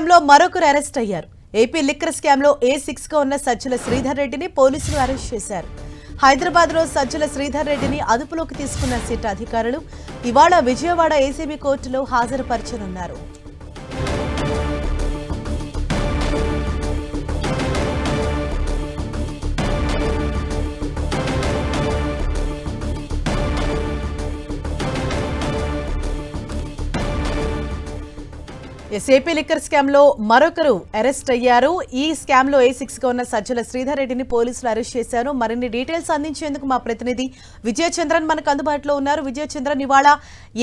Scam లో మరొకరు arrest అయ్యారు. ఏపీ లిక్కర్ స్కామ్ లో A6 గా ఉన్న సజ్జల శ్రీధర్ రెడ్డిని పోలీసులు అరెస్ట్ చేశారు. హైదరాబాద్ లో సజ్జల శ్రీధర్ రెడ్డిని అదుపులోకి తీసుకున్న సిట్ అధికారులు ఇవాళ విజయవాడ ఏసీబీ కోర్టులో హాజరుపరచనున్నారు. ఏపీ లిక్కర్ స్కామ్ లో మరొకరు అరెస్ట్ అయ్యారు. ఈ స్కామ్ లో A6 గా ఉన్న సజ్జల శ్రీధర్ రెడ్డిని పోలీసులు అరెస్ట్ చేశారు. మరిన్ని డీటెయిల్స్ అందించేందుకు మా ప్రతినిధి విజయచంద్రన్ మనకు అందుబాటులో ఉన్నారు. విజయచంద్రన్, ఇవాళ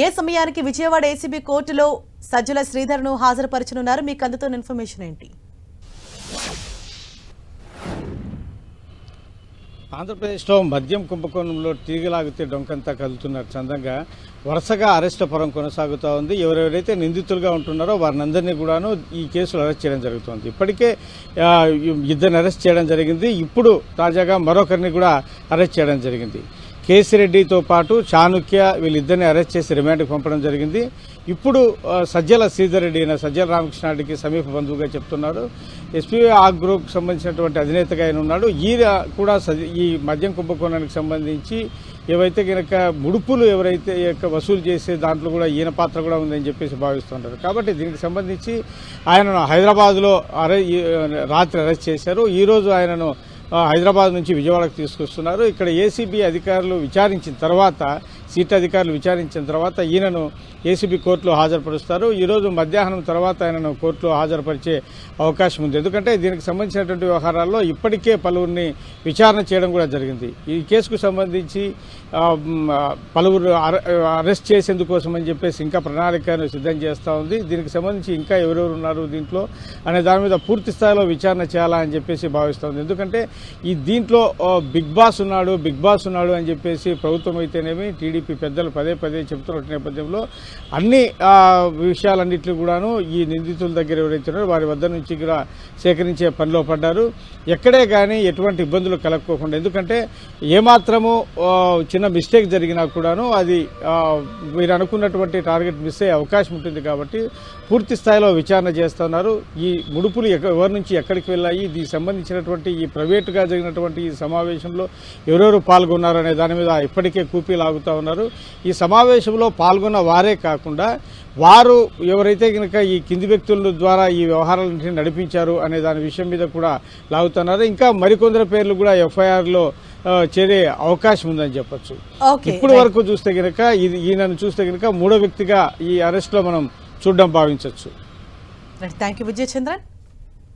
ఏ సమయానికి విజయవాడ ఏసీబీ కోర్టులో సజ్జల శ్రీధర్ ను హాజరుపరచనున్నారు? మీకు అందుతున్న ఇన్ఫర్మేషన్ ఏంటి? ఆంధ్రప్రదేశ్లో మద్యం కుంభకోణంలో తీగలాగితే డొంకంతా కదులుతున్నారు చందంగా వరుసగా అరెస్టుల పరం కొనసాగుతూ ఉంది. ఎవరెవరైతే నిందితులుగా ఉంటున్నారో వారిని అందరినీ కూడాను ఈ కేసులో అరెస్ట్ చేయడం జరుగుతుంది. ఇప్పటికే ఇద్దరిని అరెస్ట్ చేయడం జరిగింది. ఇప్పుడు తాజాగా మరొకరిని కూడా అరెస్ట్ చేయడం జరిగింది. కేసిరెడ్డితో పాటు చాణుక్య వీళ్ళిద్దరిని అరెస్ట్ చేసి రిమాండ్కి పంపడం జరిగింది. ఇప్పుడు సజ్జల శ్రీధర్ రెడ్డి అయిన సజ్జల రామకృష్ణారెడ్డికి సమీప బంధువుగా చెప్తున్నారు. ఎస్పీ ఆ గ్రూప్ సంబంధించినటువంటి అధినేతగా ఆయన ఉన్నాడు. ఈయన కూడా ఈ మద్యం కుంభకోణానికి సంబంధించి ఏవైతే కనుక ముడుపులు ఎవరైతే వసూలు చేసే దాంట్లో కూడా ఈయన పాత్ర కూడా ఉందని చెప్పేసి భావిస్తుంటారు. కాబట్టి దీనికి సంబంధించి ఆయనను హైదరాబాద్లో రాత్రి అరెస్ట్ చేశారు. ఈరోజు ఆయనను హైదరాబాద్ నుంచి విజయవాడకు తీసుకొస్తున్నారు. ఇక్కడ ఏసీబీ అధికారులు విచారించిన తర్వాత, సిట్ అధికారులు విచారించిన తర్వాత ఈయనను ఏసీబీ కోర్టులో హాజరుపరుస్తారు. ఈరోజు మధ్యాహ్నం తర్వాత ఆయనను కోర్టులో హాజరుపరిచే అవకాశం ఉంది. ఎందుకంటే దీనికి సంబంధించినటువంటి వ్యవహారాల్లో ఇప్పటికే పలువురిని విచారణ చేయడం కూడా జరిగింది. ఈ కేసుకు సంబంధించి పలువురు అరెస్ట్ చేసేందుకోసం అని చెప్పేసి ఇంకా ప్రణాళికను సిద్ధం చేస్తూ ఉంది. దీనికి సంబంధించి ఇంకా ఎవరెవరు ఉన్నారు దీంట్లో అనే దాని మీద పూర్తి స్థాయిలో విచారణ చేయాలా అని చెప్పేసి భావిస్తోంది. ఎందుకంటే ఈ దీంట్లో బిగ్ బాస్ ఉన్నాడు అని చెప్పేసి ప్రభుత్వం అయితేనేమి టీడీపీ పెద్దలు పదే పదే చెబుతున్న నేపథ్యంలో అన్ని విషయాలన్నింటినీ కూడాను ఈ నిందితుల దగ్గర ఎవరైతే ఉన్నారో వారి వద్ద నుంచి కూడా సేకరించే పనిలో పడ్డారు. ఎక్కడే కానీ ఎటువంటి ఇబ్బందులు కలగకోకుండా, ఎందుకంటే ఏమాత్రము చిన్న మిస్టేక్ జరిగినా కూడాను అది మీరు అనుకున్నటువంటి టార్గెట్ మిస్ అయ్యే అవకాశం ఉంటుంది. కాబట్టి పూర్తి స్థాయిలో విచారణ చేస్తున్నారు. ఈ ముడుపులు ఎవరి నుంచి ఎక్కడికి వెళ్ళాయి, దీనికి సంబంధించినటువంటి ఈ ప్రైవేటుగా జరిగినటువంటి ఈ సమావేశంలో ఎవరెవరు పాల్గొన్నారు అనే దాని మీద ఇప్పటికే కూపీ లాగుతూ ఉన్నారు. ఈ సమావేశంలో పాల్గొన్న వారే కాకుండా వారు ఎవరైతే కనుక ఈ కింది వ్యక్తుల ద్వారా ఈ వ్యవహారాలన్నింటినీ నడిపించారు అనే దాని విషయం మీద కూడా లాగుతున్నారు. ఇంకా మరికొందరు పేర్లు కూడా ఎఫ్ఐఆర్లో చేరే అవకాశం ఉందని చెప్పొచ్చు. ఇప్పటి వరకు చూస్తే కనుక ఈయనను చూస్తే కనుక మూడో వ్యక్తిగా ఈ అరెస్ట్ లో మనం చూడడం భావించవచ్చు. Thank you Vijayachandran.